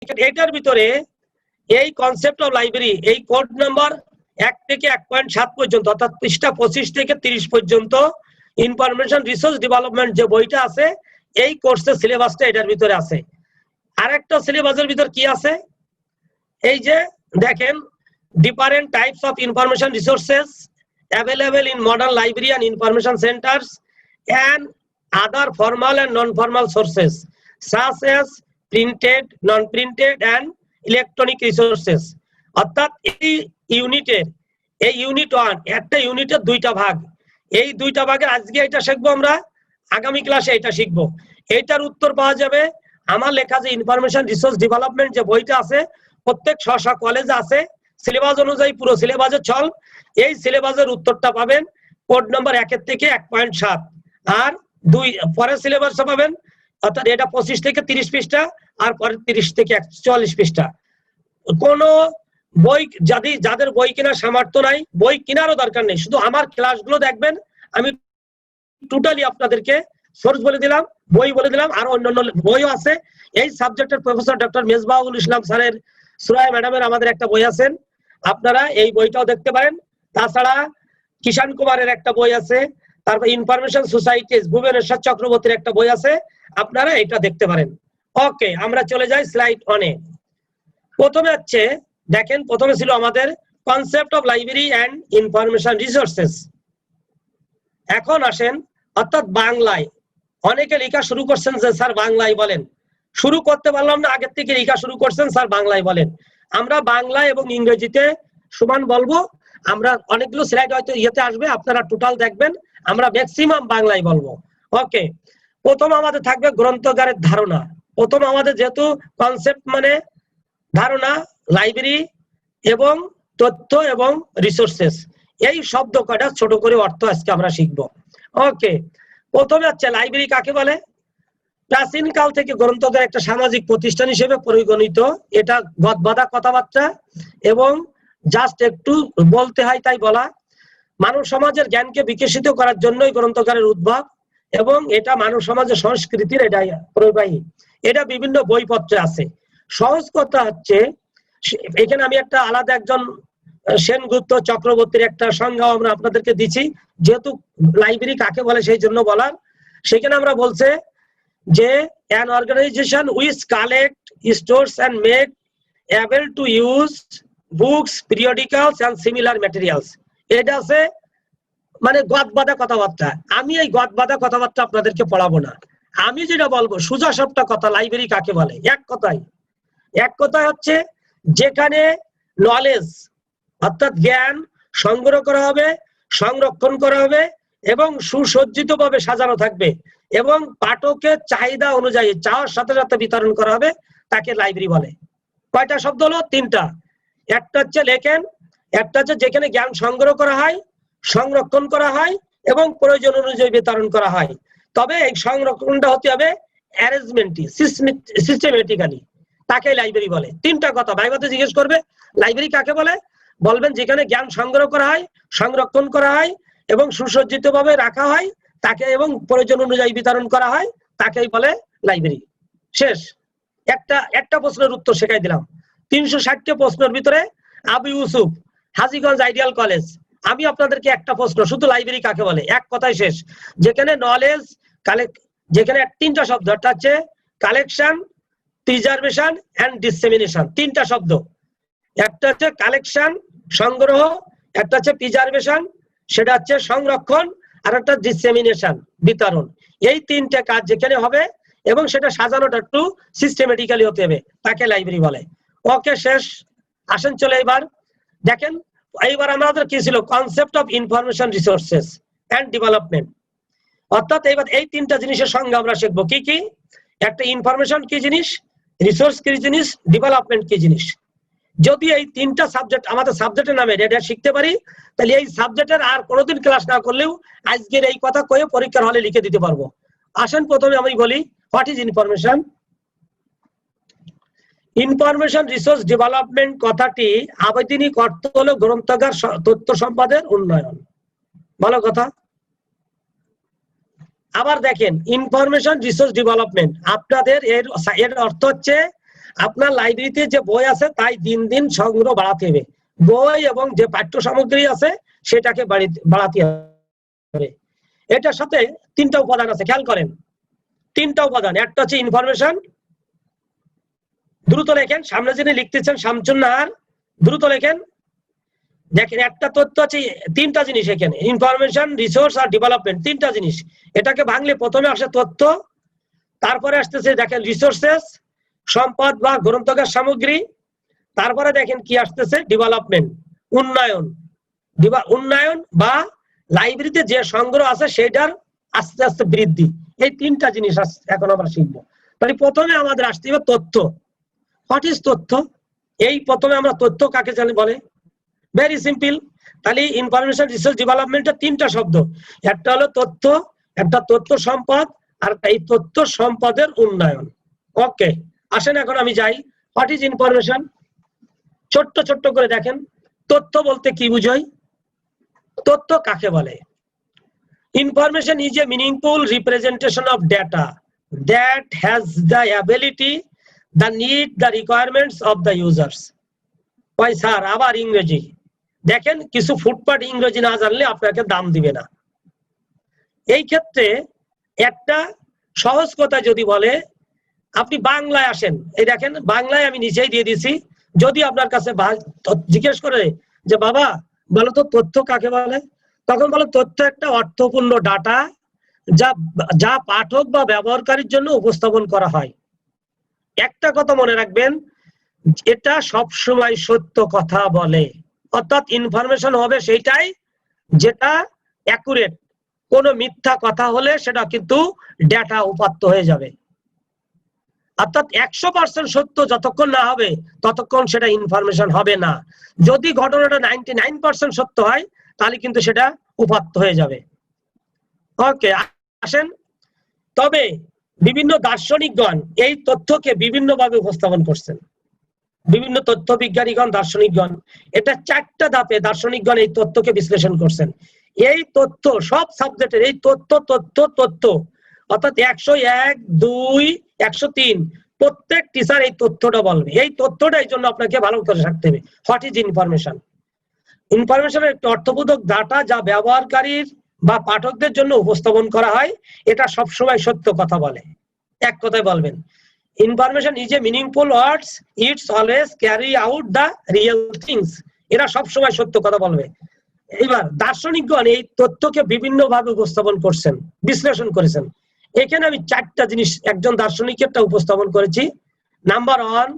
এটার ভিতরে এই কনসেপ্ট অফ লাইব্রেরি এই কোড নাম্বার 1 থেকে 1.7 পর্যন্ত অর্থাৎ পৃষ্ঠা 25 থেকে 30 পর্যন্ত ইনফরমেশন রিসোর্স ডেভেলপমেন্ট যে বইটা আছে এই কোর্সের সিলেবাসটা এটার ভিতরে আছে। আরেকটা সিলেবাসের ভিতর কি আছে এই যে দেখেন different types of information resources available in modern library and information centres and other formal and non formal sources such as printed non printed and electronic resources. অর্থাৎ এই ইউনিটের এই ইউনিট 1 একটা ইউনিটের দুইটা ভাগ, এই দুইটা ভাগের আজকে এটা শিখবো আমরা, আগামী ক্লাসে এটা শিখবো। এইটার উত্তর পাওয়া যাবে আমার লেখা যে ইনফরমেশন রিসোর্স ডেভেলপমেন্ট যে বইটা আছে প্রত্যেক স্ব কলেজে আছে সিলেবাস অনুযায়ী পুরো সিলেবাসে চল এই সিলেবাসের উত্তরটা পাবেন কোড নাম্বার 1 থেকে 1.7 আর 2 পরের সিলেবাসে পাবেন অর্থাৎ এটা 25 থেকে 30 পৃষ্ঠা আর পরে 30 থেকে 44 পৃষ্ঠা। কোন বই যাদের বই কেনার সামর্থ্য নাই বই কেনারও দরকার নেই, শুধু আমার ক্লাসগুলো দেখবেন। আমি টোটালি আপনাদেরকে সোর্স বলে দিলাম, বই বলে দিলাম, আর অন্যান্য বইও আছে। এই সাবজেক্টের প্রফেসর ডক্টর মেজবাহুল ইসলাম স্যারের সুরাইয়া ম্যাডামের আমাদের একটা বই আছেন, আপনারা এই বইটাও দেখতে পারেন। তাছাড়া কিষান কুমারের একটা বই আছে, তারপর ইনফরমেশন সোসাইটিজ ভুবনেশ্বর চক্রবর্তীর একটা বই আছে, আপনারা এটা দেখতে পারেন। ওকে, আমরা চলে যাই স্লাইড 1 এ। প্রথমে হচ্ছে দেখেন, প্রথমে ছিল আমাদের concept of library and information resources. এখন আসেন অর্থাৎ বাংলায় অনেকে লেখা শুরু করছেন যে স্যার বাংলায় বলেন, শুরু করতে পারলাম না, আগের থেকে লেখা শুরু করছেন স্যার বাংলায় বলেন। আমরা বাংলা এবং ইংরেজিতে সমান বলবো। আমরা অনেকগুলো স্লাইড হয়তো ইয়েতে আসবে, আপনারা টোটাল দেখবেন, আমরা ম্যাক্সিমাম বাংলায় বলবো। ওকে, প্রথম আমাদের থাকবে গ্রন্থাগারের ধারণা। প্রথম আমাদের যেহেতু কনসেপ্ট মানে ধারণা, লাইব্রেরি এবং তথ্য এবং রিসোর্সেস, এই শব্দ কয়টা ছোট করে অর্থ আজকে আমরা শিখবো। ওকে, প্রথমে হচ্ছে লাইব্রেরি কাকে বলে। প্রাচীন কাল থেকে গ্রন্থাগার একটা সামাজিক প্রতিষ্ঠান হিসেবে পরিগণিত। এটা গদবাঁধা কথাবার্তা এবং জাস্ট একটু বলতে হয় তাই বলা। মানব সমাজের জ্ঞানকে বিকশিত করার জন্যই গ্রন্থাগারের উদ্ভব এবং এটা মানব সমাজের সংস্কৃতির এটাই পরিবাহী। এটা বিভিন্ন বইপত্রে আছে। সহজ কথা হচ্ছে এখানে আমি একটা আলাদা একজন সেনগুপ্ত চক্রবর্তীর একটা সংজ্ঞা আমরা আপনাদেরকে দিচ্ছি, যেহেতু লাইব্রেরি কাকে বলে সেই জন্য বলার। সেখানে আমরা বলছে যে an organization which collect, stores and make able to use books, periodicals and similar materials. এটা আছে মানে গদবাঁধা কথাবার্তা। আমি এই গদবাঁধা কথাবার্তা আপনাদেরকে পড়াবো না, আমি যেটা বলবো সোজা সবটা কথা। লাইব্রেরি কাকে বলে এক কথায় হচ্ছে যেখানে নলেজ অর্থাৎ জ্ঞান সংগ্রহ করা হবে, সংরক্ষণ করা হবে এবং সুসজ্জিত ভাবে সাজানো থাকবে এবং পাঠকের চাহিদা অনুযায়ী চাওয়ার সাথে সাথে বিতরণ করা হবে, তাকে লাইব্রেরি বলে। কয়টা শব্দ হলো? 3টা। একটা হচ্ছে লেখেন, একটা হচ্ছে যেখানে জ্ঞান সংগ্রহ করা হয়, সংরক্ষণ করা হয় এবং প্রয়োজন অনুযায়ী বিতরণ করা হয়। তবে এই সংরক্ষণটা হতে হবে অ্যারেঞ্জমেন্টলি, সিস্টেমেটিক্যালি, তাকে লাইব্রেরি বলে। 3টা কথা ভাইবাতে জিজ্ঞেস করবে লাইব্রেরি কাকে বলে, বলবেন যেখানে জ্ঞান সংগ্রহ করা হয়, সংরক্ষণ করা হয় এবং সুসজ্জিত ভাবে রাখা হয় তাকে এবং প্রয়োজন অনুযায়ী বিতরণ করা হয়, তাকেই বলে লাইব্রেরি। শেষ। একটা প্রশ্নের উত্তর শেখাই দিলাম। 360টা প্রশ্নের ভিতরে আবু ইউসুফ, হাজীগঞ্জ আইডিয়াল কলেজ, আমি আপনাদেরকে একটা প্রশ্ন, শুধু লাইব্রেরি কাকে বলে, এক কথায় শেষ। যেখানে নলেজ যেখানে 3টা শব্দ, একটা হচ্ছে কালেকশন, প্রিজার্ভেশন এন্ড ডিসেমিনেশন। 3টা শব্দ, একটা হচ্ছে কালেকশন সংগ্রহ, একটা হচ্ছে প্রিজার্ভেশন সেটা হচ্ছে সংরক্ষণ, আর একটা ডিসেমিনেশন বিতরণ। এই 3টে কাজ যেখানে হবে এবং সেটা সাজানোটা একটু সিস্টেমেটিক্যালি হতে হবে, তাকে লাইব্রেরি বলে। ওকে, শেষ। আসেন চলে এবার দেখেন, এইবার আমাদের কি ছিল concept of information resources and development. অর্থাৎ এইবার এই 3টা জিনিসের সঙ্গে আমরা শিখবো কি কি। একটা ইনফরমেশন কি জিনিস, রিসোর্স কি জিনিস, ডেভেলপমেন্ট কি জিনিস। যদি এই 3টা সাবজেক্ট আমাদের সাবজেক্টের নামে এটা শিখতে পারি, তাহলে এই সাবজেক্টের আর কোনোদিন ক্লাস না করলেও আজকের এই কথা কয়ে পরীক্ষার হলে লিখে দিতে পারবো। আসেন প্রথমে আমি বলি what is information. Information resource development কথাটি আবেদনিক অর্থ হলো গ্রন্থাগার তথ্য সম্পদের উন্নয়ন। ভালো কথা। আবার দেখেন ইনফরমেশন রিসোর্স ডেভেলপমেন্ট আপনাদের এর অর্থ হচ্ছে আপনার লাইব্রেরিতে যে বই আছে তাই দিন দিন সংগ্রহ বাড়াতে হবে, বই এবং যে পাঠ্য সামগ্রী আছে সেটাকে বাড়াতে হবে। এটার সাথে তিনটা উপাদান আছে, খেয়াল করেন তিনটা উপাদান। একটা হচ্ছে ইনফরমেশন, দ্রুত লেখেন, সামনে যিনি লিখতেছেন শামসুন্নাহার, দ্রুত লেখেন। দেখেন একটা তথ্য আছে, তিনটা জিনিস এখানে, ইনফরমেশন, রিসোর্স আর ডেভেলপমেন্ট, তিনটা জিনিস। এটাকে ভাঙলে প্রথমে আসে তথ্য, তারপরে আসতেছে দেখেন রিসোর্সেস, সম্পদ বা গ্রন্থাগার সামগ্রী, তারপরে দেখেন কি আসতেছে ডেভেলপমেন্ট, উন্নয়ন। উন্নয়ন বা লাইব্রেরিতে যে সংগ্রহ আছে সেটার আস্তে আস্তে বৃদ্ধি। এই তিনটা জিনিস এখন আমরা শিখবো। তাহলে প্রথমে আমাদের আসতে হবে তথ্য। হোয়াট ইজ তথ্য? এই প্রথমে আমরা তথ্য কাকে জানি বলে, ভেরি সিম্পল। তাহলে ইনফরমেশন রিসোর্স ডেভেলপমেন্টের তিনটা শব্দ, একটা হলো তথ্য, একটা তথ্য সম্পদ, আর এই তথ্য সম্পদের উন্নয়ন। ওকে, আসেন এখন আমি যাই। What is information? ছোট্ট ছোট্ট করে দেখেন, তথ্য বলতে কি বুঝাই, তথ্য কাকে বলে? Information is a meaningful representation of data that has the ability, the need, the requirements of the users. ওই স্যার আবার ইংরেজি, দেখেন কিছু ফুটপাট ইংরেজি না জানলে আপনাকে দাম দিবে না। এই ক্ষেত্রে একটা সহজ কথা যদি বলে, আপনি বাংলায় আসেন, এই দেখেন বাংলায় আমি নিচেই দিয়ে দিছি। যদি আপনার কাছে জিজ্ঞেস করে যে বাবা বলো তো তথ্য কাকে বলে, তখন বলো তথ্য একটা অর্থপূর্ণ ডাটা যা পাঠক বা ব্যবহারকারীর জন্য উপস্থাপন করা হয়। একটা কথা মনে রাখবেন, এটা সবসময় সত্য কথা বলে, অর্থাৎ ইনফরমেশন হবে সেইটাই যেটা অ্যাকুরেট। কোনো মিথ্যা কথা হলে সেটা কিন্তু ডেটা উপাত্ত হয়ে যাবে। অর্থাৎ 100% সত্য যতক্ষণ না হবে ততক্ষণ সেটা ইনফরমেশন হবে না। যদি ঘটনাটা 99% সত্য হয় তাহলে কিন্তু সেটা উপাত্ত হয়ে যাবে। ওকে, আসেন। তবে বিভিন্ন দার্শনিকগণ এই তথ্যকে বিভিন্নভাবে উপস্থাপন করছেন, বিভিন্ন তথ্য বিজ্ঞানীগণ, দার্শনিকগণ, এটা 4টা ধাপে দার্শনিকগণ এই তথ্যকে বিশ্লেষণ করছেন। এই তথ্য সব সাবজেক্টের এই তথ্য তথ্য তথ্য অর্থাৎ 101, 2, 103 প্রত্যেক টিচার এই তথ্যটা বলবে। এই তথ্যটা এই জন্য আপনাকে ভালো করে রাখতে হবে। What is information? ইনফরমেশনের একটি অর্থবোধক ডাটা যা ব্যবহারকারীর বা পাঠকদের জন্য উপস্থাপন করা হয়, এটা সবসময় সত্য কথা বলে। এক কথায় বলবেন, information is a meaningful words, it's always carry out the real things. এরা সবসময় সত্য কথা বলবে। এবার দার্শনিকগণ এই তথ্যকে বিভিন্ন ভাবে উপস্থাপন করছেন, বিশ্লেষণ করেছেন। এখানে আমি 4টা জিনিস একজন দার্শনিকেরটা উপস্থাপন করেছি। নাম্বার 1,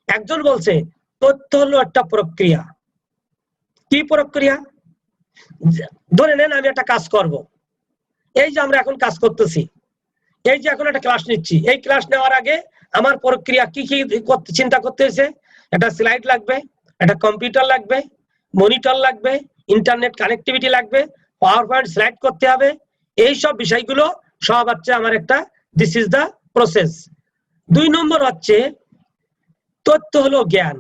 একজন বলছে তথ্য হলো একটা প্রক্রিয়া। কি প্রক্রিয়া? ধরে নেন আমি একটা কাজ করব, এই যে আমরা এখন কাজ করতেছি, এই যে এখন একটা ক্লাস নিচ্ছি, এই ক্লাস নেওয়ার আগে আমার প্রক্রিয়া কি কি চিন্তা করতে হয়েছে। একটা স্লাইড লাগবে, একটা কম্পিউটার লাগবে, মনিটর লাগবে, ইন্টারনেট কানেক্টিভিটি লাগবে, পাওয়ার পয়েন্ট স্লাইড করতে হবে। এই সব বিষয়গুলো সব হচ্ছে আমার একটা, দিস ইজ দ্য প্রসেস। 2 নম্বর হচ্ছে তথ্য হলো জ্ঞান।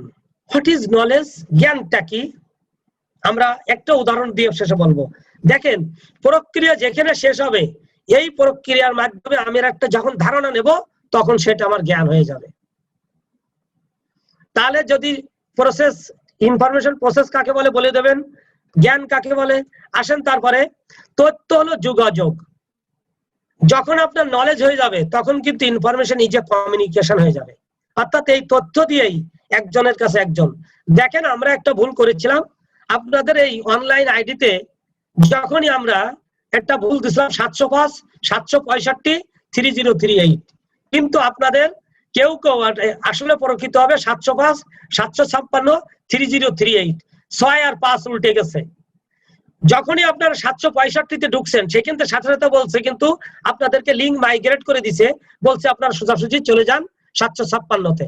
What is knowledge? জ্ঞানটা কি? আমরা একটা উদাহরণ দিয়ে শেষে বলবো। দেখেন প্রক্রিয়া যেখানে শেষ হবে, এই প্রক্রিয়ার মাধ্যমে আমি একটা যখন ধারণা নেব তখন সেটা আমার জ্ঞান হয়ে যাবে। তাহলে যদি প্রসেস, ইনফরমেশন প্রসেস কাকে বলে বলে দেবেন, জ্ঞান কাকে বলে। আসেন তারপরে, তথ্য হলো যোগাযোগ। যখন আপনার নলেজ হয়ে যাবে তখন কিন্তু ইনফরমেশন ইজ এ কমিউনিকেশন হয়ে যাবে, অর্থাৎ এই তথ্য দিয়েই একজনের কাছে একজন। দেখেন আমরা একটা ভুল করেছিলাম, আপনাদের এই অনলাইন আইডিতে যখনই আমরা একটা ভুল দিছিলাম 705 765 3038, কিন্তু আপনাদের কেউ কেউ আসলে প্রকৃত হবে 705 756 3038, 6 আর 5 উল্টে গেছে। যখনই আপনারা 765-তে ঢুকছেন সেখান থেকে সাথে সাথে বলছে কিন্তু আপনাদেরকে লিঙ্ক মাইগ্রেট করে দিছে, বলছে আপনারা সোজাসুজি চলে যান 756-তে।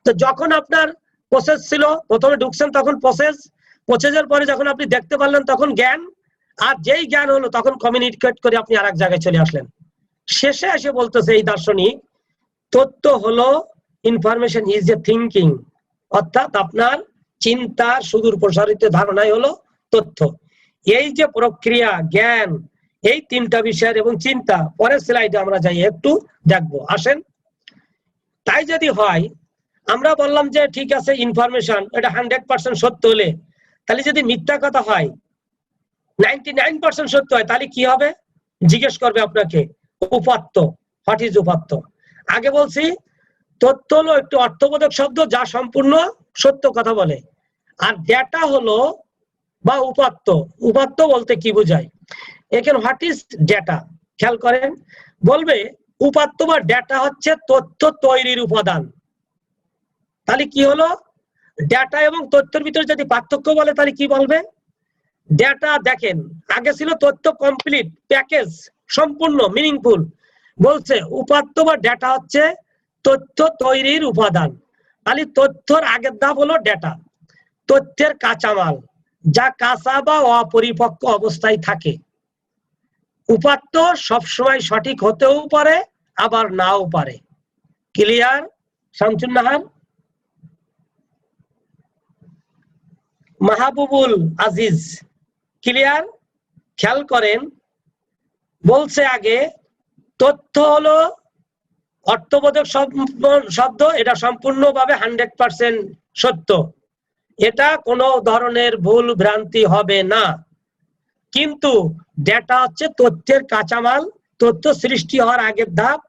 তো যখন আপনার প্রসেস ছিল, প্রথমে ঢুকছেন তখন প্রসেসের পরে যখন আপনি দেখতে পারলেন তখন জ্ঞান, আর যেই জ্ঞান হলো তখন কমিউনিকেট করে আপনি আরেক জায়গায় চলে আসলেন। শেষে এসে বলতেছে এই দার্শনিক, তথ্য হলো ইনফরমেশন ইজ এ থিঙ্কিং, অর্থাৎ আপনার চিন্তার সুদূর প্রসারিত ধারণাই হলো তথ্য। এই যে প্রক্রিয়া, জ্ঞান, এই 3টা বিষয়ের এবং চিন্তা পরের স্লাইডে আমরা যাই একটু দেখবো। আসেন। তাই যদি হয় আমরা বললাম যে ঠিক আছে ইনফরমেশন এটা 100% সত্য হলে, তাহলে যদি মিথ্যা কথা হয় 99% সত্য হয়, তাহলে কি হবে? জিজ্ঞেস করবে আপনাকে উপাত্ত, হোয়াট ইজ উপাত্ত। আগে বলছি তথ্য হলো একটি অর্থবোধক শব্দ যা সম্পূর্ণ সত্য কথা বলে, আর ডেটা হলো বা উপাত্ত। উপাত্ত বলতে কি বোঝায়? এখানে হোয়াট ইজ ডেটা খেয়াল করেন, বলবে উপাত্ত বা ডেটা হচ্ছে তথ্য তৈরির উপাদান। তাহলে কি হলো? ডেটা এবং তথ্যের ভিতরে যদি পার্থক্য বলে তাহলে কি বলবে? ডেটা দেখেন আগে ছিল তথ্য কমপ্লিট, প্যাকেজ, সম্পূর্ণ, মিনিংফুল। বলছে উপাত্ত বা ডেটা হচ্ছে তথ্য তৈরির উপাদান। তাহলে তথ্যের আগের ধাপ হলো ডেটা, তথ্যের কাঁচামাল যা কাঁচা বা অপরিপক্ক অবস্থায় থাকে। উপাত্ত সবসময় সঠিক হতেও পারে আবার নাও পারে। ক্লিয়ার শামসুন নাহার? মাহবুবুল আজিজ ক্লিয়ার? খেয়াল করেন বলছে আগে তথ্য হলো অর্থবোধক শব্দ, এটা সম্পূর্ণভাবে 100% সত্য, এটা কোনো ধরনের ভুল ভ্রান্তি হবে না। কিন্তু ডেটা হচ্ছে তথ্যের কাঁচামাল, তথ্য সৃষ্টি হওয়ার আগের ধাপ,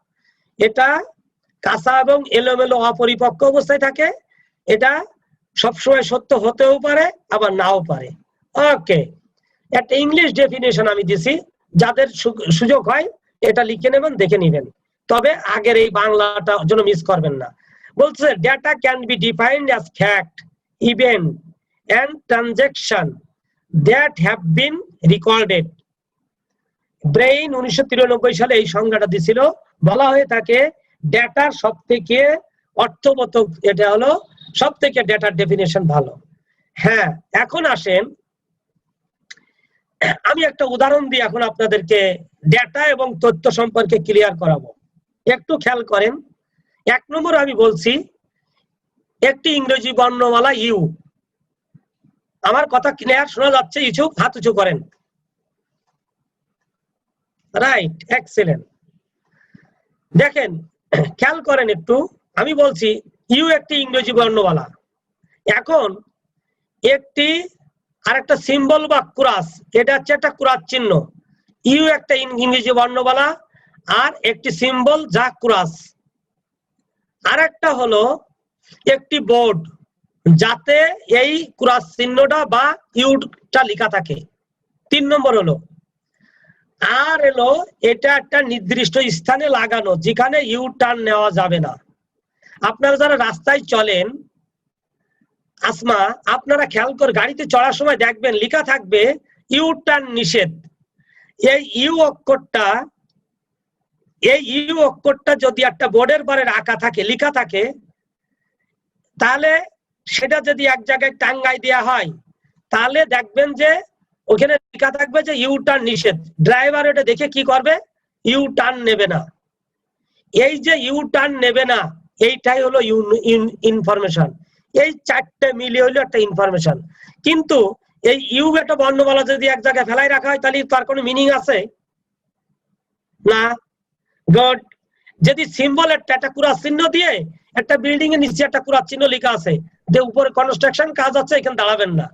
এটা কাঁচা এবং এলোমেলো অপরিপক্ক অবস্থায় থাকে, এটা সবসময় সত্য হতেও পারে আবার নাও পারে। ওকে, একটা ইংলিশ ডেফিনেশন আমি দিছি, যাদের সুযোগ হয় এটা লিখে নেবেন, দেখে নেবেন, তবে আগের এই বাংলাটা যেন মিস করবেন না। বলছে data can be defined as fact, event and transaction that have been recorded. Brain 1993 সালে এই সংজ্ঞাটা দিছিল। বলা হয়ে থাকে ডেটার সব থেকে অর্থবোধক, এটা হলো সব থেকে ডেটার ডেফিনেশন ভালো। হ্যাঁ, এখন আসেন আমি একটা উদাহরণ দিয়ে এখন আপনাদেরকে ডেটা এবং তথ্য সম্পর্কে ক্লিয়ার করাবো। একটু খেয়াল করেন, 1 নম্বর আমি বলছি একটি ইংরেজি বর্ণমালা ইউ। আমার কথা ক্লিয়ার শোনা যাচ্ছে? ইচ্ছুক হাত উঁচু করেন। Right, excellent. দেখেন খেয়াল করেন একটু, আমি বলছি ইউ একটি ইংরেজি বর্ণমালা। এখন একটি আরেকটা সিম্বল বা ক্রস, এটা হচ্ছে একটা ক্রস চিহ্ন। ইউ একটা ইংরেজি বর্ণমালা আর একটি সিম্বল যা ক্রস। আরেকটা হলো একটি বোর্ড যাতে এই ক্রস চিহ্নটা বা ইউটা লেখা থাকে। 3 নম্বর হলো, আর এলো এটা একটা নির্দিষ্ট স্থানে লাগানো যেখানে ইউ টার্ন নেওয়া যাবে না। আপনারা যারা রাস্তায় চলেন, আসমা আপনারা খেয়াল করে গাড়িতে চড়ার সময় দেখবেন লেখা থাকবে ইউ টার্ন নিষেধ। এই ইউ অক্ষরটা যদি একটা বোর্ডের পরে রাখা থাকে, লেখা থাকে, তাহলে সেটা যদি এক জায়গায় টাঙ্গাই দেওয়া হয় তাহলে দেখবেন যে ওখানে লেখা থাকবে যে ইউ টার্ন নিষেধ। ড্রাইভার ওটা দেখে কি করবে? ইউ টার্ন নেবে না। এই যে ইউ টার্ন নেবে না, এইটাই হলো ইনফরমেশন। এই 4টে মিলিয়ে হলো একটা ইনফরমেশন। কিন্তু এই ইউ একটা বর্ণমালা যদি এক জায়গায় ফেলাই রাখা হয় তাহলে তার কোনো মিনিং আছে না। গুড। যদি সিম্বল একটা ক্রস চিহ্ন দিয়ে একটা বিল্ডিং এর নিচে একটা ক্রস চিহ্ন লেখা আছে যে উপরে কনস্ট্রাকশন কাজ আছে, এখানে দাঁড়াবেন না।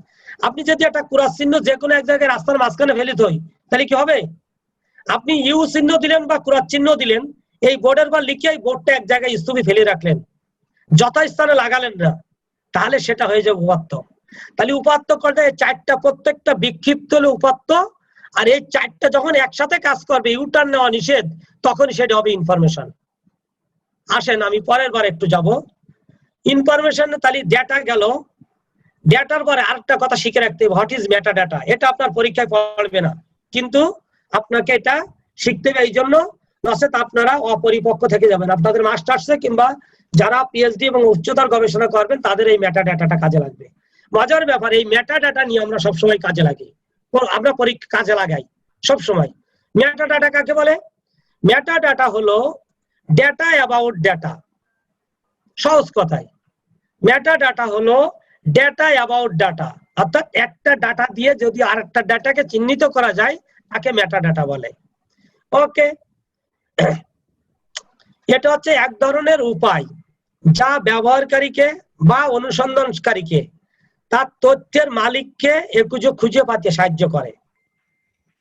আপনি যদি একটা ক্রস চিহ্ন যে কোনো এক জায়গায় রাস্তার মাঝখানে ফেলে থই তাহলে কি হবে? আপনি ইউ চিহ্ন দিলেন বা ক্রস চিহ্ন দিলেন, এই বোর্ডের পর লিখে এই বোর্ডটা এক জায়গায় স্তূপে ফেলে রাখলেন, যথাস্থানে লাগালেন না, তাহলে সেটা হয়ে যাবে উপাত্ত। তাহলে উপাত্ত করতে 4টা, প্রত্যেকটা বিক্ষিপ্ত হলে উপাত্ত, আর এই 4টা যখন একসাথে কাজ করবে, ইউটার্ন নেওয়া নিষেধ, তখন সেটা হবে ইনফরমেশন। আসেন আমি পরের বার একটু যাব ইনফরমেশন। তাহলে ডেটা গেল, ডেটার পরে আরেকটা কথা শিখে রাখতে হবে, হোয়াট ইজ মেটা ডাটা। এটা আপনার পরীক্ষায় পড়বে না, কিন্তু আপনাকে এটা শিখতে হবে। এই জন্য নচেত আপনারা অপরিপক্ক থেকে যাবেন। আপনাদের মাস্টার্সে কিংবা যারা পিএইচডি এবং উচ্চতর গবেষণা করবেন তাদের এই মেটা ডাটাটা কাজে লাগবে। মজার ব্যাপার, এই মেটা ডাটা নিয়ে আমরা সবসময় কাজে লাগি, আমরা পরীক্ষা কাজে লাগাই সবসময়। মেটা ডাটা কাকে বলে? মেটা ডাটা হলো ডেটা অ্যাবাউট ডেটা। সহজ কথায় মেটা ডাটা হলো ডেটা অ্যাবাউট ডাটা, অর্থাৎ একটা ডাটা দিয়ে যদি আরেকটা ডাটাকে চিহ্নিত করা যায় তাকে মেটা ডাটা বলে। ওকে, এটা হচ্ছে এক ধরনের উপায় যা ব্যবহারকারীকে বা অনুসন্ধানকারীকে তার তথ্যের মালিককে একটু খুঁজে পাতে সাহায্য করে।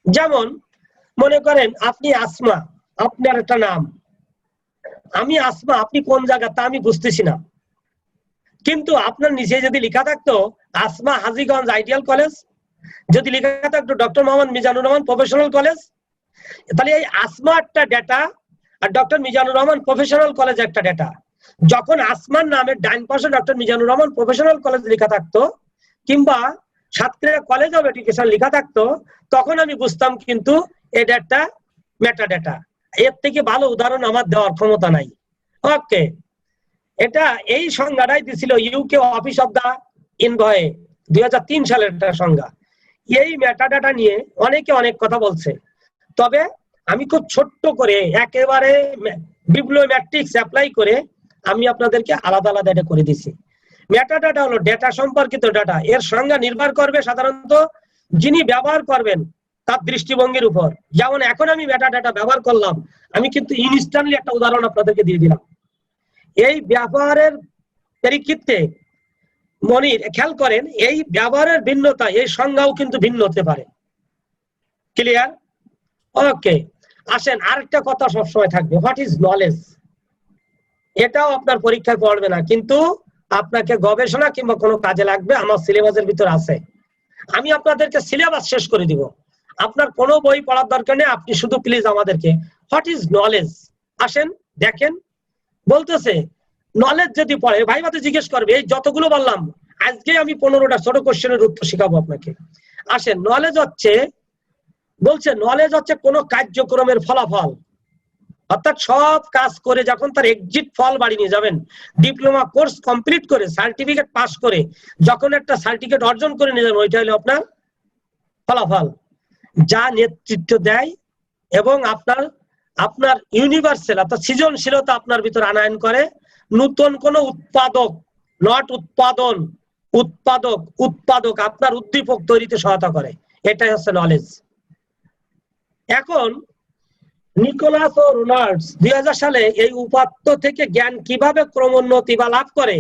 যেমন মনে করেন আপনি আসমা, আপনার একটা নাম, আমি আসমা, আপনি কোন জায়গা তা আমি বুঝতেছি না, কিন্তু আপনার নিচে যদি লেখা থাকতো আসমা হাজীগঞ্জ আইডিয়াল কলেজ, যদি লেখা থাকতো doctor Mohammad Mizanur Rahman professional college, তাহলে এই আসমা একটা ডেটা আর doctor Mizanur Rahman professional college একটা ডেটা। যখন আসমান নামের ডাইন পাশে doctor Mizanur Rahman professional college লেখা থাকতো কিংবা সাতক্ষীরা কলেজ অফ এডুকেশন লেখা থাকতো, তখন আমি বুঝতাম কিন্তু এটা একটা মেটা ডেটা। এর থেকে ভালো উদাহরণ আমার দেওয়ার ক্ষমতা নাই। ওকে, এটা এই সংজ্ঞাটাই দিছিল UK office of the envoy 2003 সালের একটা সংজ্ঞা। এই মেটা ডাটা নিয়ে অনেকে অনেক কথা বলছে, তবে আমি খুব ছোট্ট করে একেবারে বিবলিওমেট্রিক্স অ্যাপ্লাই করে আমি আপনাদেরকে আলাদা আলাদা এটা করে দিছি। মেটা ডাটা হলো ডেটা সম্পর্কিত ডাটা। এর সংজ্ঞা নির্ভর করবে সাধারণত যিনি ব্যবহার করবেন তার দৃষ্টিভঙ্গির উপর। যেমন এখন আমি মেটা ডাটা ব্যবহার করলাম, আমি কিন্তু ইনস্ট্যান্টলি একটা উদাহরণ আপনাদেরকে দিয়ে দিলাম। এই ব্যবহারের পরিপ্রেক্ষিতে মনির খেয়াল করেন, এই ব্যবহারের ভিন্নতা, এই সংজ্ঞাও কিন্তু ভিন্ন হতে পারে। ক্লিয়ার? ওকে, আসেন আরেকটা কথা সবসময় থাকবে, হোয়াট ইজ নলেজ। এটাও আপনার পরীক্ষায় পড়বে না, কিন্তু আপনাকে গবেষণা কিংবা কোনো কাজে লাগবে, আমার সিলেবাসের ভিতর আছে। আমি আপনাদেরকে সিলেবাস শেষ করে দিব, আপনার কোনো বই পড়ার দরকার নেই, আপনি শুধু প্লিজ আমাদেরকে হোয়াট ইজ নলেজ। আসেন দেখেন, বলতেছে নলেজ যদি পড়ে ভাইবাতে জিজ্ঞেস করবে, এই যতগুলো বললাম আজকে আমি 15টা ছোট কোশ্চেনের উত্তর শিখাবো আপনাকে। আসেন, নলেজ হচ্ছে, বলছে নলেজ হচ্ছে কোন কার্যক্রমের ফলাফল, অর্থাৎ সব কাজ করে যখন তার এক্সিট ফল বাড়ি নিয়ে যাবেন, ডিপ্লোমা কোর্স কমপ্লিট করে সার্টিফিকেট পাস করে যখন একটা সার্টিফিকেট অর্জন করে নিয়ে যাবেন, ওইটা হলো আপনার ফলাফল, যা নেতৃত্ব দেয় এবং আপনার ইউনিভার্সাল অর্থাৎ সৃজনশীলতা আপনার ভিতর আনয়ন করে, নতুন কোন উৎপাদক, নট উৎপাদন, উৎপাদক আপনার উদ্দীপক তৈরিতে সহায়তা করে। এটাই হচ্ছে নলেজ। এখন নিকোলাস ও রোনাল্ডস 2000 সালে এই উপাত্ত থেকে জ্ঞান কিভাবে ক্রমোন্নতি বা লাভ করে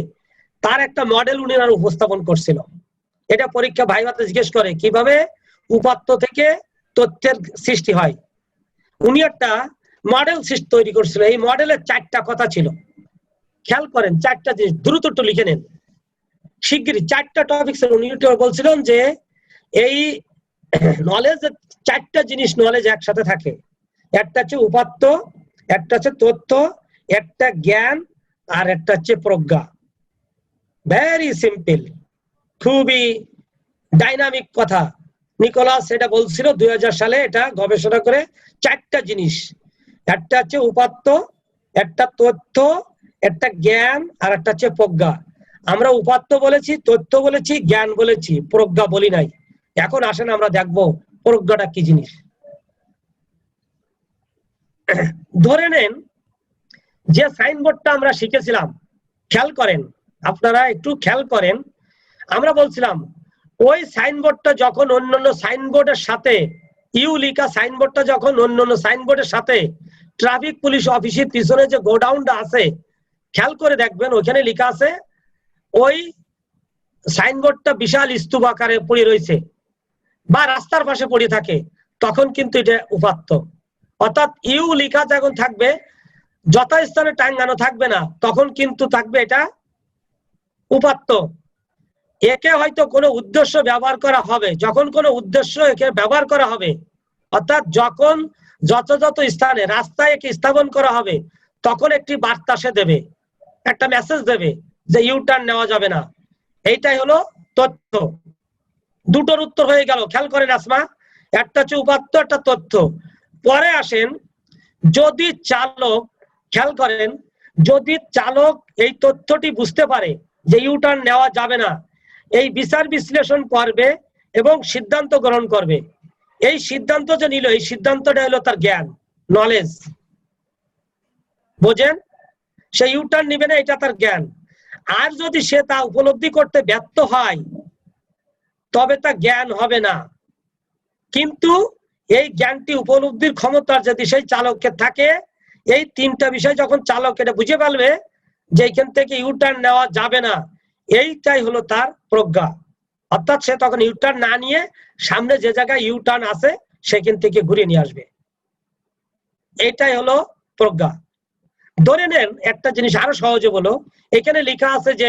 তার একটা মডেল উনারা উপস্থাপন করছিল। এটা পরীক্ষা ভাইভাতে জিজ্ঞেস করে কিভাবে উপাত্ত থেকে তথ্যের সৃষ্টি হয়। উনি একটা মডেল তৈরি করছিল, এই মডেলের 4টা কথা ছিল। খেয়াল করেন, 4টা জিনিস দ্রুত একটু লিখে নেন শিগগিরই। 4টা টপিক উনি বলছিলেন যে এই নলেজের 4টা জিনিস নলেজ একসাথে থাকে। একটা হচ্ছে উপাত্ত, একটা হচ্ছে তথ্য, একটা জ্ঞান, আর একটা হচ্ছে প্রজ্ঞা। ভেরি সিম্পল, খুবই ডাইনামিক কথা। নিকোলাস এটা বলছিল 2000 সালে, এটা গবেষণা করে 4টা জিনিস, একটা হচ্ছে উপাত্ত, একটা তথ্য, একটা জ্ঞান, আর একটা হচ্ছে প্রজ্ঞা। আমরা উপাত্ত বলেছি, তথ্য বলেছি, জ্ঞান বলেছি, প্রজ্ঞা বলি নাই। এখন আসেন আমরা দেখবো প্রজ্ঞাটা কি জিনিস। ধরে নেন যে সাইনবোর্ডটা আমরা শিখেছিলাম, খেয়াল করেন, আপনারা একটু খেয়াল করেন, আমরা বলছিলাম ওই সাইনবোর্ডটা যখন অন্যান্য সাইনবোর্ডের সাথে, ইউ লিখা সাইনবোর্ডটা যখন অন্যান্য সাইনবোর্ডের সাথে ট্রাফিক পুলিশ অফিসের পিছনে যে গোডাউনটা আছে, খেয়াল করে দেখবেন ওখানে লেখা আছে, ওই সাইনবোর্ডটা বিশাল স্তূপ আকারে পড়ে রয়েছে বা রাস্তার পাশে পড়ে থাকে, তখন কিন্তু এটা উপাত্ত। অর্থাৎ ইউ লেখা যখন থাকবে, যথাস্থানে টাঙ্গানো থাকবে না, তখন কিন্তু থাকবে এটা উপাত্ত। একে হয়তো কোনো উদ্দেশ্য ব্যবহার করা হবে, যখন কোনো উদ্দেশ্য একে ব্যবহার করা হবে, অর্থাৎ যখন যত স্থানে রাস্তায় একে স্থাপন করা হবে, তখন একটি বার্তা সে দেবে, একটা মেসেজ দেবে যে ইউ টার্ন নেওয়া যাবে না। এইটাই হলো তথ্য। দুটোর উত্তর হয়ে গেল, খেয়াল করেন আসমা, একটা হচ্ছে উপাত্ত, একটা তথ্য। পরে আসেন, যদি চালক, খেয়াল করেন, যদি চালক এই তথ্যটি বুঝতে পারে যে ইউ টার্ন নেওয়া যাবে না, এই বিচার বিশ্লেষণ করবে এবং সিদ্ধান্ত গ্রহণ করবে। এই সিদ্ধান্ত যে নিল, এই সিদ্ধান্তটা হলো তার জ্ঞান, নলেজ। বোঝেন, সে ইউ টার্ন নিবে না, এটা তার জ্ঞান। আর যদি সে তা উপলব্ধি করতে ব্যর্থ হয়, তবে তা জ্ঞান হবে না। কিন্তু এই জ্ঞানটি উপলব্ধির ক্ষমতা যদি সেই চালকের থাকে, এই 3টা বিষয় যখন চালক এটা বুঝে ফেলবে যে এখান থেকে ইউটার্ন নেওয়া যাবে না, এইটাই হলো তার প্রজ্ঞা। অর্থাৎ সে তখন ইউটার্ন না নিয়ে সামনে যে জায়গায় ইউটার্ন আছে সেখান থেকে ঘুরিয়ে নিয়ে আসবে, এইটাই হলো প্রজ্ঞা। ধরে নেন একটা জিনিস আরো সহজে বলো, এখানে লেখা আছে যে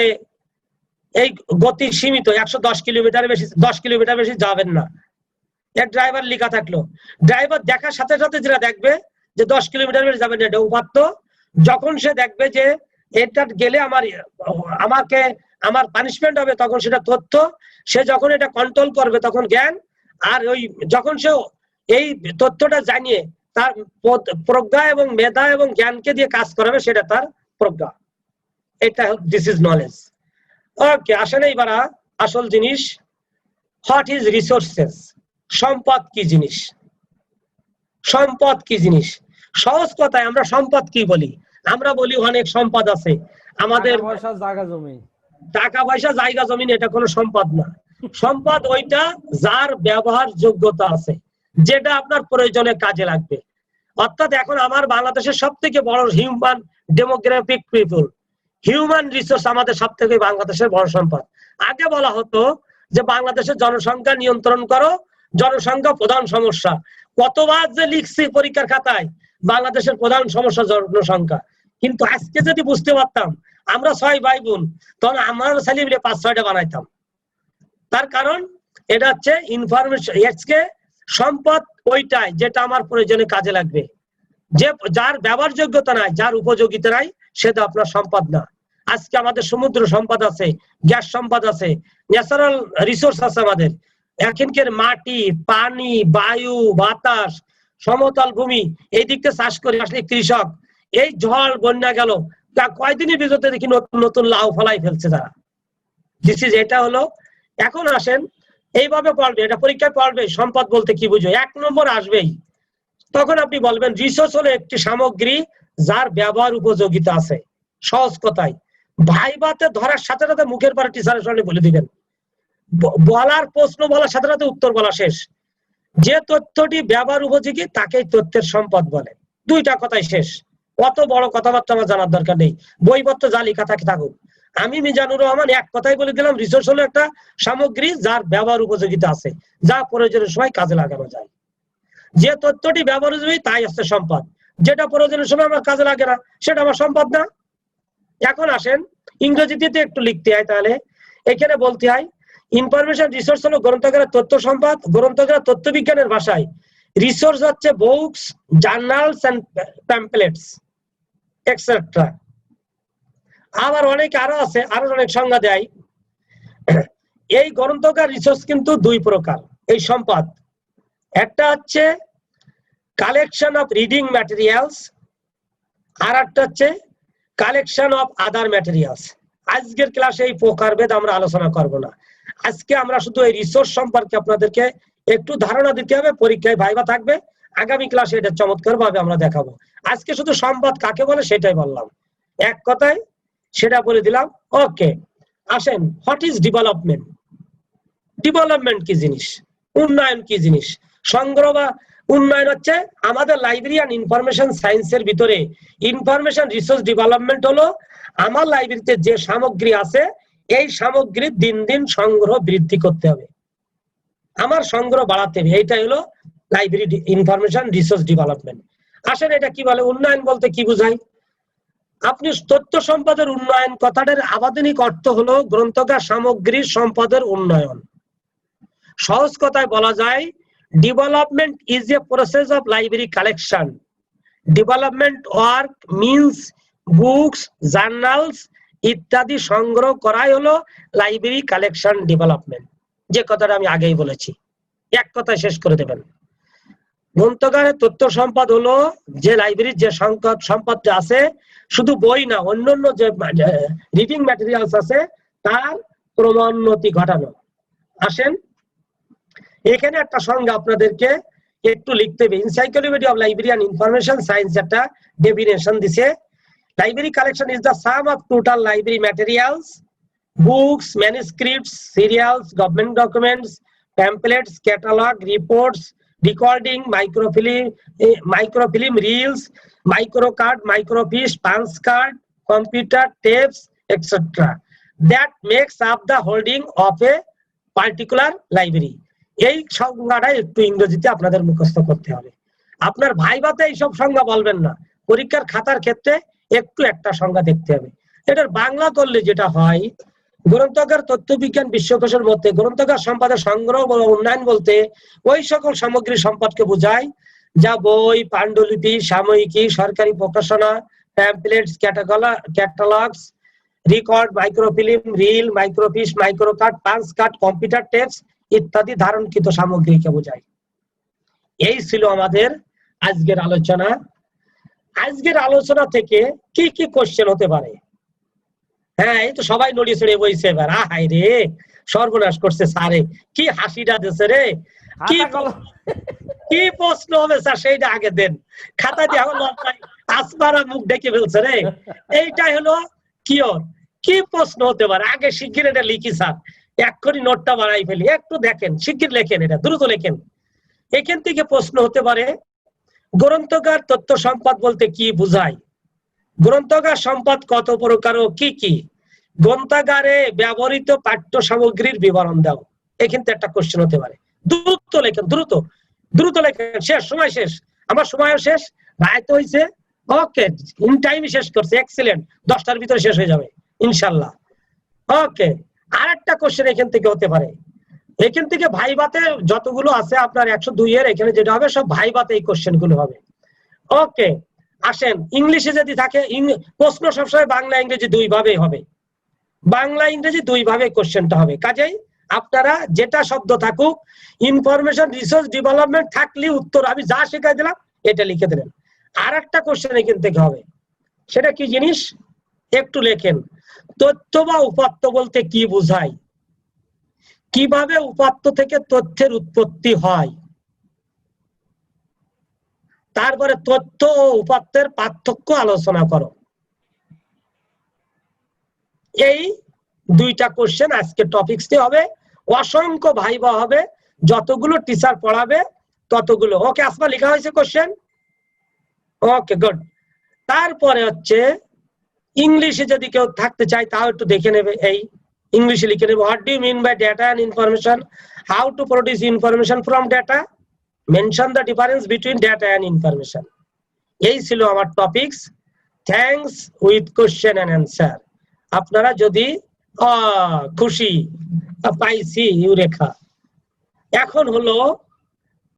এই গতি সীমিত 110 কিলোমিটার বেশি, 10 কিলোমিটার বেশি যাবেন না। এক ড্রাইভার লেখা থাকলো, ড্রাইভার দেখার সাথে সাথে যেটা দেখবে যে 10 কিলোমিটার বেশি যাবেন না, এটা উপাত্ত। যখন সে দেখবে যে এটা গেলে আমাকে আমার পানিশমেন্ট হবে, তখন সেটা তথ্য। সে যখন এটা কন্ট্রোল করবে তখন জ্ঞান। আর ওই যখন সে এই তথ্যটা জানিয়ে তার প্রজ্ঞা এবং মেধা এবং জ্ঞানকে দিয়ে কাজ করাবে, সেটা তার প্রজ্ঞা। এটা দিস ইজ নলেজ। ওকে, আসেন এইবার আসল জিনিস, হোয়াট ইজ রিসোর্সেস? সম্পদ কি জিনিস? সম্পদ কি জিনিস? সহজ কথায় আমরা সম্পদ কি বলি? আমরা বলি অনেক সম্পদ আছে আমাদের, টাকা পয়সা জায়গা জমিন, এটা কোনো সম্পদ না। সম্পদ ওইটা যার ব্যবহার যোগ্যতা আছে, যেটা আপনার প্রয়োজনে কাজে লাগবে। অর্থাৎ এখন আমার বাংলাদেশের সব থেকে বড় human demographic people, human resource আমাদের সব থেকে বাংলাদেশের বড় সম্পদ। আগে বলা হতো যে বাংলাদেশের জনসংখ্যা নিয়ন্ত্রণ করো, জনসংখ্যা প্রধান সমস্যা। কতবার যে লিখছি পরীক্ষার খাতায়, বাংলাদেশের প্রধান সমস্যা জনসংখ্যা। কিন্তু আজকে যদি বুঝতে পারতাম আমরা 6 ভাই বোন, তখন আমার ছেলে মিলে 5-6টা বানাইতাম। তার কারণ এটা হচ্ছে ইনফরমেশন। আজকে সম্পদ ওইটাই যেটা আমার প্রয়োজনে কাজে লাগবে। যে যার ব্যবহার যোগ্যতা নাই, যার উপযোগিতা নাই, সেটা আপনার সম্পদ না। আজকে আমাদের সমুদ্র সম্পদ আছে, গ্যাস সম্পদ আছে, ন্যাচারাল রিসোর্স আছে আমাদের। এখানকার মাটি, পানি, বায়ু, বাতাস, সমতল ভূমি, এই দিকটা চাষ করে আসলে কৃষক, এই ঝড় বন্যা গেল, তা কয়দিনের ভিতরে দেখি নতুন নতুন লাউ ফলাই ফেলছে তারা। দিস ইজ, এটা হলো। এখন আসেন এইভাবে পড়বে, এটা পরীক্ষায় পড়বে সম্পদ বলতে কি বুঝো, 1 নম্বর আসবেই। তখন আপনি বলবেন রিসোর্স হলো একটি সামগ্রী যার ব্যবহার উপযোগিতা আছে। সহজ কথায় ভাইবাতে ধরার সাথে সাথে মুখের পরে টিচারের সামনে বলে দিবেন, বলার প্রশ্ন বলার সাথে সাথে উত্তর বলা শেষ। যে তথ্যটি ব্যবহার উপযোগী তাকেই তথ্যের সম্পদ বলে। 2টা কথাই শেষ। অত বড় কথাবার্তা আমার জানার দরকার নেই, বইপত্র যা লেখা থাকে থাকুক। আমি মিজানুর রহমান এক কথাই বলে দিলাম, রিসোর্স হলো একটা সামগ্রী যার ব্যবহার উপযোগিতা আছে, যা প্রয়োজনের সময় কাজে লাগানো যায়। যে তথ্যটি ব্যবহার উপযোগী তাই হচ্ছে সম্পদ, যেটা প্রয়োজনের সময় আমার কাজে লাগে না সেটা আমার সম্পদ না। এখন আসেন ইংরেজিতে একটু লিখতে হয়, তাহলে এখানে বলতে হয় ইনফরমেশন রিসোর্স হলো গ্রন্থাগারের তথ্য সম্পদ। গ্রন্থাগারের তথ্য বিজ্ঞানের ভাষায় রিসোর্স হচ্ছে books, journals and pamphlets etcetera. আবার অনেক আরো আছে, আরো অনেক সংজ্ঞা দেয়। এই গ্রন্থাগার রিসোর্স কিন্তু 2 প্রকার এই সম্পদ। একটা হচ্ছে কালেকশন অফ রিডিং ম্যাটেরিয়ালস, আর একটা হচ্ছে কালেকশন অফ আদার ম্যাটেরিয়ালস। আজকের ক্লাসে এই প্রকারভেদ আমরা আলোচনা করব না। আজকে আমরা শুধু এই রিসোর্স সম্পর্কে আপনাদেরকে একটু ধারণা দিতে হবে, পরীক্ষায় ভাইবা থাকবে। আগামী ক্লাসে এটা চমৎকার ভাবে আমরা দেখাবো। আজকে শুধু সম্পদ কাকে বলে সেটাই বললাম, এক কথায় সেটা বলে দিলাম। ওকে, আসেন হোয়াট ইজ ডেভেলপমেন্ট? ডেভেলপমেন্ট কি জিনিস? উন্নয়ন কি জিনিস? সংগ্রহ বা উন্নয়ন হচ্ছে আমাদের লাইব্রেরি অ্যান্ড ইনফরমেশন সায়েন্সের ভিতরে ইনফরমেশন রিসোর্স ডেভেলপমেন্ট হলো আমার লাইব্রেরিতে যে সামগ্রী আছে এই সামগ্রী দিন দিন সংগ্রহ বৃদ্ধি করতে হবে, আমার সংগ্রহ বাড়াতে হবে। এইটাই হলো লাইব্রেরি ইনফরমেশন রিসোর্স ডেভেলপমেন্ট। আসেন এটা কি বলে, উন্নয়ন বলতে কি বোঝায়? আপনি তথ্য সম্পদের উন্নয়ন কথাটার আবাদনিক অর্থ হলো গ্রন্থাগার সামগ্রীর সম্পদের উন্নয়ন। সহজ কথায় বলা যায় development is a process of library collection. Development work means books, journals ইত্যাদি সংগ্রহ করাই হলো লাইব্রেরি কালেকশন ডেভেলপমেন্ট। যে কথাটা আমি আগেই বলেছি, এক কথায় শেষ করে দেবেন। গ্রন্থাগারের তথ্য সম্পদ হলো যে লাইব্রেরির যে সম্পদটা আছে, শুধু বই না, অন্যান্য যে রিডিং ম্যাটেরিয়ালস আছে তার ক্রমোন্নতি ঘটানো। আসেন এখানে একটা সংজ্ঞা আপনাদেরকে একটু লিখতে হবে। Encyclopedia of library and information science একটা ডেফিনেশন দিছে। Library collection is the sum of total library materials, books, manuscripts, serials, government documents, pamphlets, catalogue, reports, recording, microfilm reels, micro card, microfiche, punch card, computer tapes, etc. that makes up the holding of a particular library. এই সংজ্ঞাটা একটু ইংরেজিতে আপনাদের মুখস্থ করতে হবে। আপনার ভাইভাতে এইসব সংজ্ঞা বলবেন না, পরীক্ষার খাতার ক্ষেত্রে একটু একটা সংজ্ঞা দেখতে হবে। এটার বাংলা করলে যেটা হয়, গ্রন্থাগার তথ্যবিজ্ঞান বিশ্বকোষের মধ্যে গ্রন্থাগার সম্পদের সংগ্রহ ও উন্নয়ন বলতে ওই সকল সামগ্রী সম্পদকে বোঝায় যা বই, পাণ্ডুলিপি, সাময়িকী, সরকারি প্রকাশনা, pamphlets, catalogues, record, microfilm, reel, microfiche, microcard, punch card, computer tapes ইত্যাদি ধারণকৃত সামগ্রীকে বোঝায়। এই ছিল আমাদের আজকের আলোচনা। আজকের আলোচনা থেকে কি কি কোশ্চেন হতে পারে? হ্যাঁ, এই তো সবাই নড়িয়ে চড়িয়ে বইছে এবার। আহাই রে, সর্বনাশ করছে স্যারে, কি হাসিটা দিছে রে, কি প্রশ্ন হবে স্যার সেইটা আগে দেন। খাতা দিয়ে আমার লজ্জায় আসমারা মুখ ডেকে ফেলছে রে। এইটাই হলো কিওর, কি প্রশ্ন হতে পারে আগে শিগগির এটা লিখি স্যার, এক্ষুনি নোটটা বাড়াই ফেলি, একটু দেখেন, শিগগির লেখেন, এটা দ্রুত লেখেন। এখান থেকে প্রশ্ন হতে পারে গ্রন্থাগার তথ্য সম্পদ বলতে কি বোঝায়, গ্রন্থাগার সম্পদ কত প্রকার ও কি কি, গ্রন্থাগারে ব্যবহৃত পাঠ্য সামগ্রীর বিবরণ দাও। এখান থেকে একটা কোশ্চেন হতে পারে। দ্রুত লেখেন, দ্রুত দ্রুত লেখেন, শেষ, সময় শেষ, আমার সময়ও শেষ, রায় তো হয়েছে। ওকে, ইন টাইমই শেষ করছে, এক্সিলেন্ট, 10টার ভিতরে শেষ হয়ে যাবে ইনশাল্লাহ। ওকে, আর একটা কোশ্চেন এখান থেকে হতে পারে, এখান থেকে ভাইভাতে যতগুলো আছে আপনার 102 এর এখানে যেটা হবে সব ভাইভাতে এই কোশ্চেন গুলো হবে। ওকে, আসেন ইংলিশে যদি থাকে, প্রশ্ন সবসময় বাংলা ইংরেজি দুই ভাবেই হবে, বাংলা ইংরেজি দুই ভাবে কোশ্চেনটা হবে। কাজেই আপনারা যেটা শব্দ থাকুক, ইনফরমেশন রিসোর্স ডেভেলপমেন্ট থাকলে উত্তর আমি যা শেখাই দিলাম এটা লিখে দিলেন। আর একটা কোশ্চেন এখান থেকে হবে, সেটা কি জিনিস একটু লেখেন। তথ্য বা উপাত্ত বলতে কি বোঝায়, কিভাবে উপাত্ত থেকে তথ্যের উৎপত্তি হয়, তারপরে তথ্য ও উপাত্তের পার্থক্য আলোচনা করো। এই দুইটা কোশ্চেন আজকে টপিকসে হবে, অসংখ্য ভাইবা হবে, যতগুলো টিচার পড়াবে ততগুলো। ওকে আসমা, লেখা হয়েছে কোশ্চেন? ওকে, গুড। তারপরে হচ্ছে ইংলিশে যদি কেউ থাকতে চায় তাও একটু দেখে নেবে, এই ইংলিশে লিখে নেবে, what do you mean by data and information, how to produce information from data, mention the difference between data and information. এই ছিল আমার topics. Thanks with question and answer. আপনারা যদি খুশি পাইছি ইউরেখা। এখন হলো